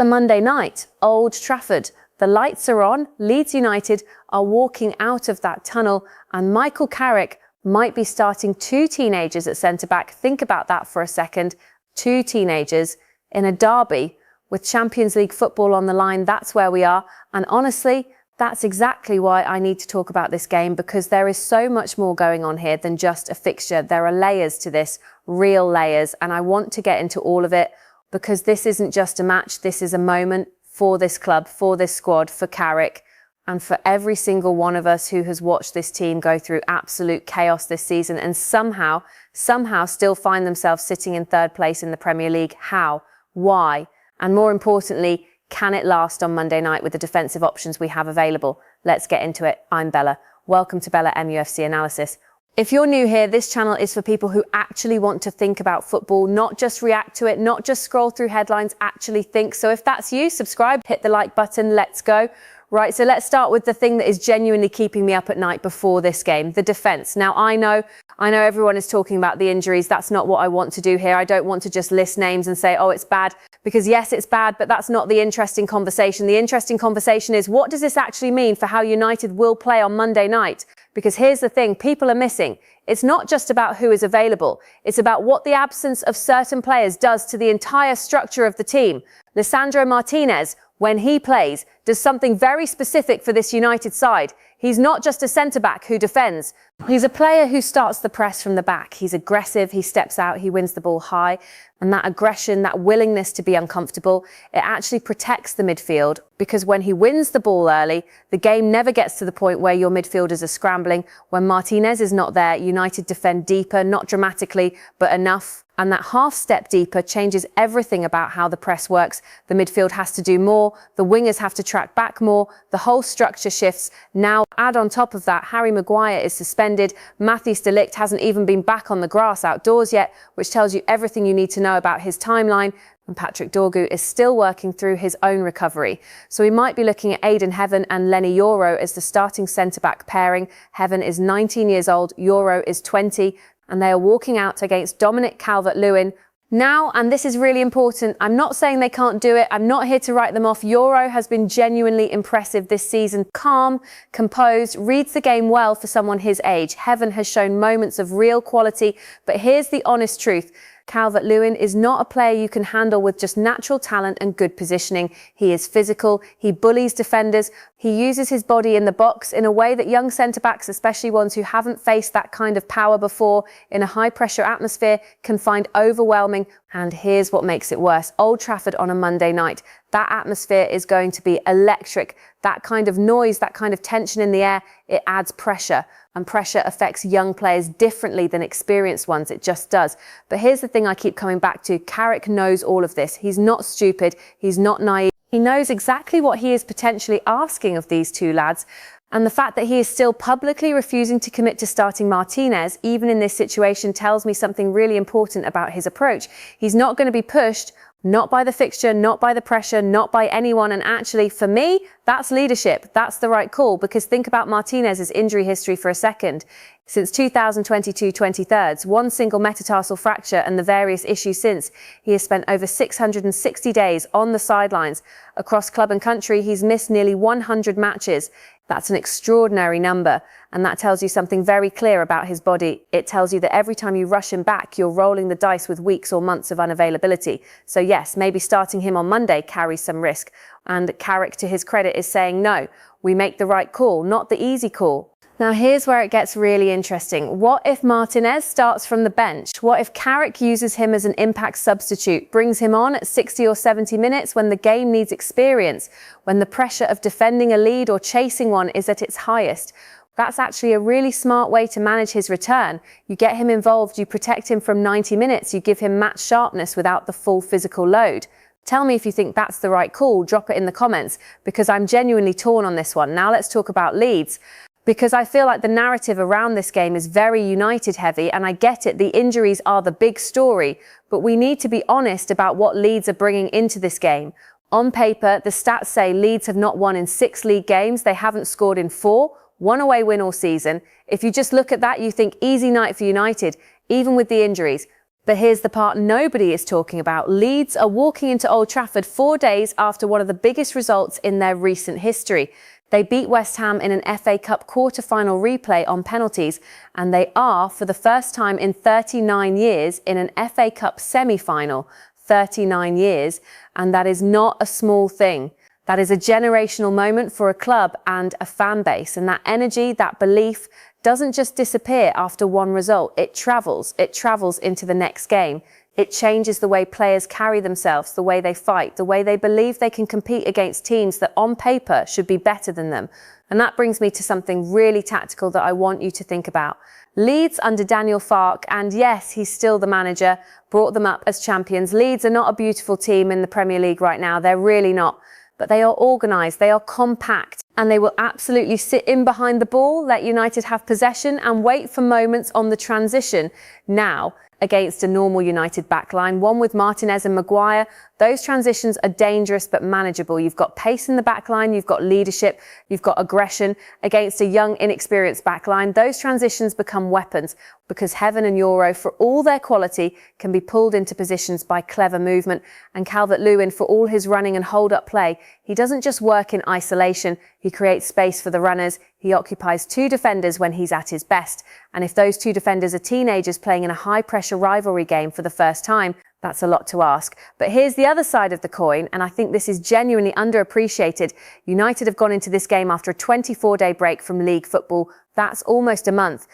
the Monday night, Old Trafford. The lights are on, Leeds United are walking out of that tunnel, and Michael Carrick might be starting two teenagers at centre-back. Think about that for a second. Two teenagers in a derby with Champions League football on the line. That's where we are. And honestly, that's exactly why I need to talk about this game, because there is so much more going on here than just a fixture. There are layers to this, real layers, and I want to get into all of it because this isn't just a match. This is a moment for this club, for this squad, for Carrick, and for every single one of us who has watched this team go through absolute chaos this season and somehow still find themselves sitting in third place in the Premier League. How? Why? And more importantly, can it last on Monday night with the defensive options we have available? Let's get into it. I'm Bella. Welcome to Bella MUFC Analysis. If you're new here, this channel is for people who actually want to think about football, not just react to it, not just scroll through headlines, actually think. So if that's you, subscribe, hit the like button, let's go. Right, so let's start with the thing that is genuinely keeping me up at night before this game, the defence. Now, I know everyone is talking about the injuries. That's not what I want to do here. I don't want to just list names and say, oh, it's bad, because yes, it's bad, but that's not the interesting conversation. The interesting conversation is, what does this actually mean for how United will play on Monday night? Because here's the thing, people are missing. It's not just about who is available. It's about what the absence of certain players does to the entire structure of the team. Lisandro Martinez, when he plays, does something very specific for this United side. He's not just a centre-back who defends. He's a player who starts the press from the back. He's aggressive, he steps out, he wins the ball high. And that aggression, that willingness to be uncomfortable, it actually protects the midfield, because when he wins the ball early, the game never gets to the point where your midfielders are scrambling. When Martinez is not there, United defend deeper, not dramatically, but enough. And that half step deeper changes everything about how the press works. The midfield has to do more. The wingers have to track back more. The whole structure shifts. Now, add on top of that, Harry Maguire is suspended. Matthijs de Ligt hasn't even been back on the grass outdoors yet, which tells you everything you need to know about his timeline. And Patrick Dorgu is still working through his own recovery. So we might be looking at Aidan Heaven and Lenny Yoro as the starting centre-back pairing. Heaven is 19 years old, Yoro is 20. And they are walking out against Dominic Calvert-Lewin. Now, and this is really important, I'm not saying they can't do it. I'm not here to write them off. Yoro has been genuinely impressive this season. Calm, composed, reads the game well for someone his age. Heaven has shown moments of real quality, but here's the honest truth. Calvert-Lewin is not a player you can handle with just natural talent and good positioning. He is physical, he bullies defenders, he uses his body in the box in a way that young centre-backs, especially ones who haven't faced that kind of power before in a high-pressure atmosphere, can find overwhelming. And here's what makes it worse. Old Trafford on a Monday night. That atmosphere is going to be electric. That kind of noise, that kind of tension in the air, it adds pressure. And pressure affects young players differently than experienced ones. It just does. But here's the thing I keep coming back to. Carrick knows all of this. He's not stupid. He's not naive. He knows exactly what he is potentially asking of these two lads. And the fact that he is still publicly refusing to commit to starting Martinez, even in this situation, tells me something really important about his approach. He's not going to be pushed, not by the fixture, not by the pressure, not by anyone. And actually, for me, that's leadership. That's the right call, because think about Martinez's injury history for a second. Since 2022-23, one single metatarsal fracture and the various issues since, he has spent over 660 days on the sidelines. Across club and country, he's missed nearly 100 matches. That's an extraordinary number, and that tells you something very clear about his body. It tells you that every time you rush him back, you're rolling the dice with weeks or months of unavailability. So yes, maybe starting him on Monday carries some risk. And Carrick, to his credit, is saying, no, we make the right call, not the easy call. Now, here's where it gets really interesting. What if Martinez starts from the bench? What if Carrick uses him as an impact substitute, brings him on at 60 or 70 minutes when the game needs experience, when the pressure of defending a lead or chasing one is at its highest? That's actually a really smart way to manage his return. You get him involved, you protect him from 90 minutes, you give him match sharpness without the full physical load. Tell me if you think that's the right call. Drop it in the comments, because I'm genuinely torn on this one. Now let's talk about Leeds, because I feel like the narrative around this game is very United heavy, and I get it, the injuries are the big story, but we need to be honest about what Leeds are bringing into this game. On paper, the stats say Leeds have not won in 6 league games. They haven't scored in 4, 1 away win all season. If you just look at that, you think easy night for United, even with the injuries. But here's the part nobody is talking about. Leeds are walking into Old Trafford 4 days after one of the biggest results in their recent history. They beat West Ham in an FA Cup quarter-final replay on penalties, and they are, for the first time in 39 years, in an FA Cup semi-final. 39 years, and that is not a small thing. That is a generational moment for a club and a fan base, and that energy, that belief, doesn't just disappear after one result. It travels into the next game. It changes the way players carry themselves, the way they fight, the way they believe they can compete against teams that on paper should be better than them. And that brings me to something really tactical that I want you to think about. Leeds under Daniel Farke, and yes, he's still the manager, brought them up as champions. Leeds are not a beautiful team in the Premier League right now. They're really not. But they are organised, they are compact, and they will absolutely sit in behind the ball, let United have possession and wait for moments on the transition. Now, against a normal United backline, one with Martinez and Maguire, those transitions are dangerous but manageable. You've got pace in the backline, you've got leadership, you've got aggression. Against a young, inexperienced backline, those transitions become weapons because Heaven and Euro, for all their quality, can be pulled into positions by clever movement. And Calvert-Lewin, for all his running and hold-up play, he doesn't just work in isolation, he creates space for the runners, he occupies two defenders when he's at his best. And if those two defenders are teenagers playing in a high-pressure rivalry game for the first time, that's a lot to ask. But here's the other side of the coin, and I think this is genuinely underappreciated. United have gone into this game after a 24-day break from league football. That's almost a month.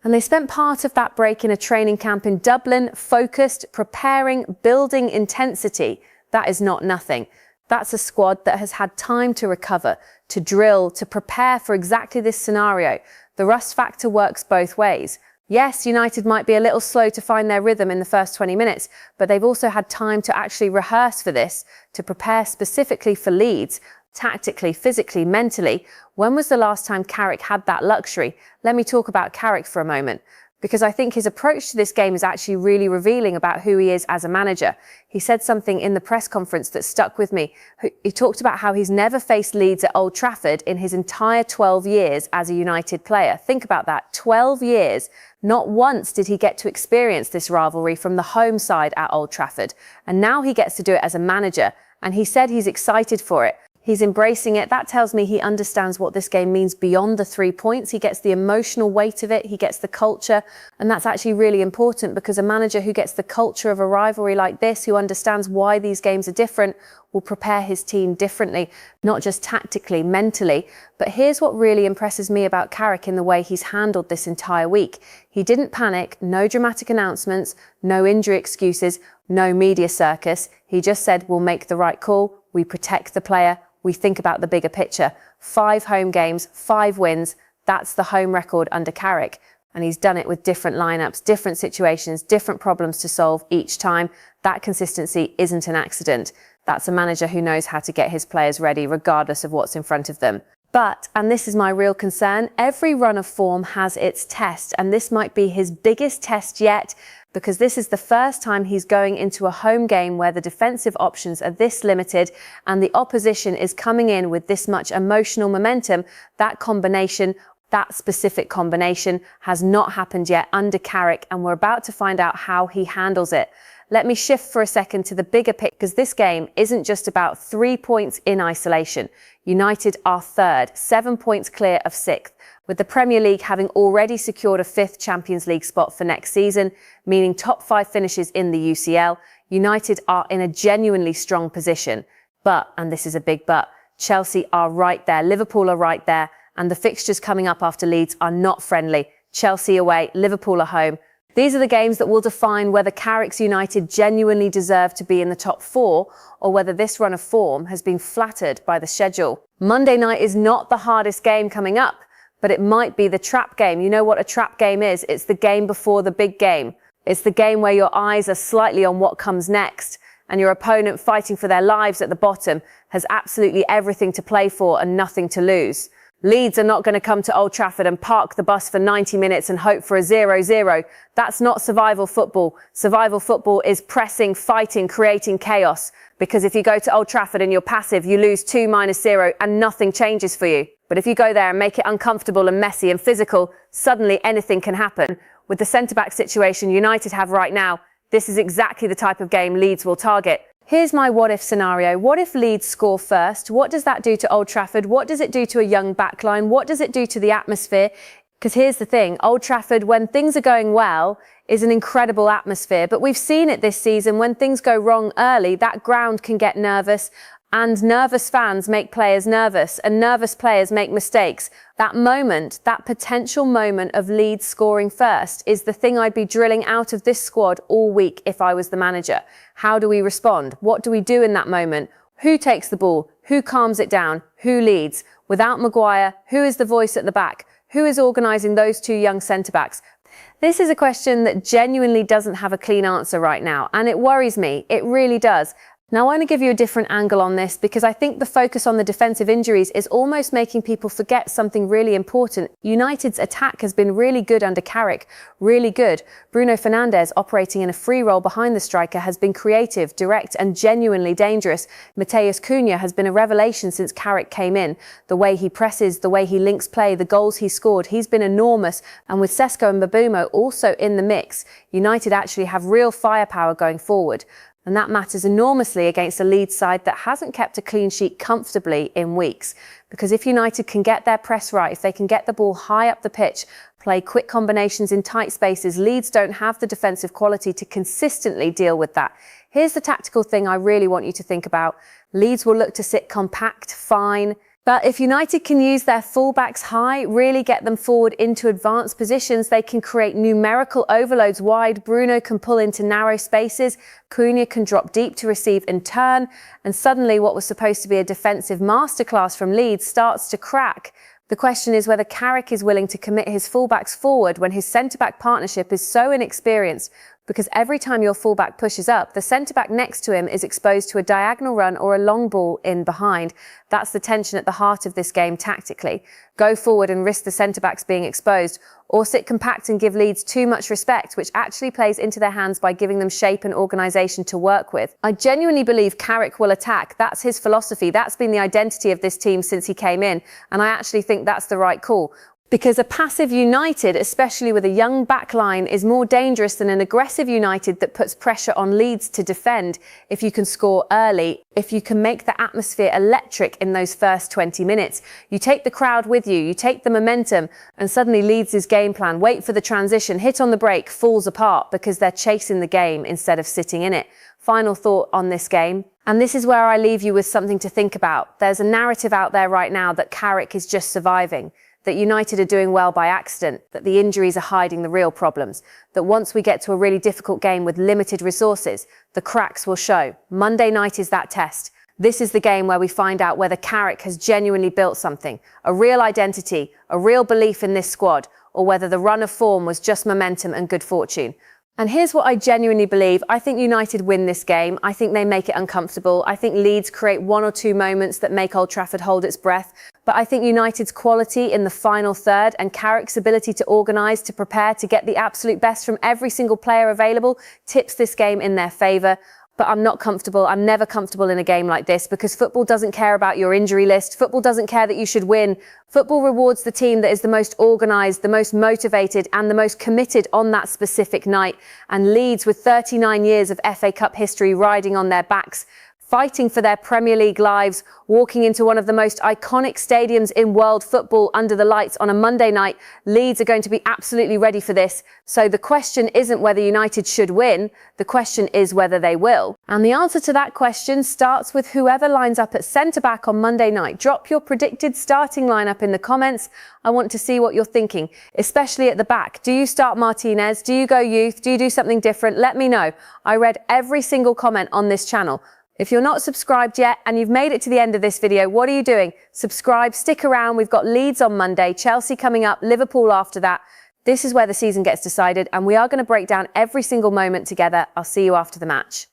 And they spent part of that break in a training camp in Dublin, focused, preparing, building intensity. That is not nothing. That's a squad that has had time to recover, to drill, to prepare for exactly this scenario. The rust factor works both ways. Yes, United might be a little slow to find their rhythm in the first 20 minutes, but they've also had time to actually rehearse for this, to prepare specifically for Leeds, tactically, physically, mentally. When was the last time Carrick had that luxury? Let me talk about Carrick for a moment, because I think his approach to this game is actually really revealing about who he is as a manager. He said something in the press conference that stuck with me. He talked about how he's never faced Leeds at Old Trafford in his entire 12 years as a United player. Think about that, 12 years. Not once did he get to experience this rivalry from the home side at Old Trafford. And now he gets to do it as a manager. And he said he's excited for it. He's embracing it. That tells me he understands what this game means beyond the 3 points. He gets the emotional weight of it. He gets the culture. And that's actually really important because a manager who gets the culture of a rivalry like this, who understands why these games are different, will prepare his team differently, not just tactically, mentally. But here's what really impresses me about Carrick in the way he's handled this entire week. He didn't panic, no dramatic announcements, no injury excuses, no media circus. He just said, we'll make the right call, we protect the player, we think about the bigger picture. 5 home games, 5 wins. That's the home record under Carrick. And he's done it with different lineups, different situations, different problems to solve each time. That consistency isn't an accident. That's a manager who knows how to get his players ready regardless of what's in front of them. But, and this is my real concern, every run of form has its test, and this might be his biggest test yet, because this is the first time he's going into a home game where the defensive options are this limited and the opposition is coming in with this much emotional momentum. That combination, that specific combination, has not happened yet under Carrick, and we're about to find out how he handles it. Let me shift for a second to the bigger picture, because this game isn't just about 3 points in isolation. United are third, 7 points clear of 6th, with the Premier League having already secured a 5th Champions League spot for next season, meaning top 5 finishes in the UCL. United are in a genuinely strong position. But, and this is a big but, Chelsea are right there, Liverpool are right there, and the fixtures coming up after Leeds are not friendly. Chelsea away, Liverpool at home. These are the games that will define whether Carrick's United genuinely deserve to be in the top 4 or whether this run of form has been flattered by the schedule. Monday night is not the hardest game coming up, but it might be the trap game. You know what a trap game is? It's the game before the big game. It's the game where your eyes are slightly on what comes next, and your opponent, fighting for their lives at the bottom, has absolutely everything to play for and nothing to lose. Leeds are not going to come to Old Trafford and park the bus for 90 minutes and hope for a 0-0. That's not survival football. Survival football is pressing, fighting, creating chaos. Because if you go to Old Trafford and you're passive, you lose 2-0 and nothing changes for you. But if you go there and make it uncomfortable and messy and physical, suddenly anything can happen. With the centre-back situation United have right now, This is exactly the type of game Leeds will target. Here's my what-if scenario. What if Leeds score first? What does that do to Old Trafford? What does it do to a young backline? What does it do to the atmosphere? Because here's the thing, Old Trafford, when things are going well, is an incredible atmosphere. But we've seen it this season, when things go wrong early, that ground can get nervous, and nervous fans make players nervous, and nervous players make mistakes. That moment, that potential moment of Leeds scoring first, is the thing I'd be drilling out of this squad all week if I was the manager. How do we respond? What do we do in that moment? Who takes the ball? Who calms it down? Who leads? Without Maguire, who is the voice at the back? Who is organising those two young centre-backs? This is a question that genuinely doesn't have a clean answer right now, and it worries me. It really does. Now, I want to give you a different angle on this because I think the focus on the defensive injuries is almost making people forget something really important. United's attack has been really good under Carrick, really good. Bruno Fernandes, operating in a free role behind the striker, has been creative, direct and genuinely dangerous. Matheus Cunha has been a revelation since Carrick came in. The way he presses, the way he links play, the goals he scored, he's been enormous. And with Sesko and Mbeumo also in the mix, United actually have real firepower going forward. And that matters enormously against a Leeds side that hasn't kept a clean sheet comfortably in weeks. Because if United can get their press right, if they can get the ball high up the pitch, play quick combinations in tight spaces, Leeds don't have the defensive quality to consistently deal with that. Here's the tactical thing I really want you to think about. Leeds will look to sit compact, fine. But if United can use their fullbacks high, really get them forward into advanced positions, they can create numerical overloads wide. Bruno can pull into narrow spaces. Cunha can drop deep to receive in turn. And suddenly what was supposed to be a defensive masterclass from Leeds starts to crack. The question is whether Carrick is willing to commit his fullbacks forward when his centre-back partnership is so inexperienced, because every time your fullback pushes up, the centre-back next to him is exposed to a diagonal run or a long ball in behind. That's the tension at the heart of this game tactically. Go forward and risk the centre-backs being exposed, or sit compact and give Leeds too much respect, which actually plays into their hands by giving them shape and organisation to work with. I genuinely believe Carrick will attack. That's his philosophy. That's been the identity of this team since he came in, and I actually think that's the right call. Because a passive United, especially with a young backline, is more dangerous than an aggressive United that puts pressure on Leeds to defend. If you can score early, if you can make the atmosphere electric in those first 20 minutes, you take the crowd with you, you take the momentum, and suddenly Leeds' game plan, wait for the transition, hit on the break, falls apart because they're chasing the game instead of sitting in it. Final thought on this game. And this is where I leave you with something to think about. There's a narrative out there right now that Carrick is just surviving, that United are doing well by accident, that the injuries are hiding the real problems, that once we get to a really difficult game with limited resources, the cracks will show. Monday night is that test. This is the game where we find out whether Carrick has genuinely built something, a real identity, a real belief in this squad, or whether the run of form was just momentum and good fortune. And here's what I genuinely believe. I think United win this game. I think they make it uncomfortable. I think Leeds create one or two moments that make Old Trafford hold its breath. But I think United's quality in the final third and Carrick's ability to organise, to prepare, to get the absolute best from every single player available tips this game in their favour. But I'm not comfortable. I'm never comfortable in a game like this because football doesn't care about your injury list. Football doesn't care that you should win. Football rewards the team that is the most organised, the most motivated and the most committed on that specific night. And Leeds, with 39 years of FA Cup history riding on their backs, fighting for their Premier League lives, walking into one of the most iconic stadiums in world football under the lights on a Monday night. Leeds are going to be absolutely ready for this. So the question isn't whether United should win, the question is whether they will. And the answer to that question starts with whoever lines up at centre-back on Monday night. Drop your predicted starting lineup in the comments. I want to see what you're thinking, especially at the back. Do you start Martinez? Do you go youth? Do you do something different? Let me know. I read every single comment on this channel. If you're not subscribed yet and you've made it to the end of this video, what are you doing? Subscribe, stick around. We've got Leeds on Monday, Chelsea coming up, Liverpool after that. This is where the season gets decided and we are going to break down every single moment together. I'll see you after the match.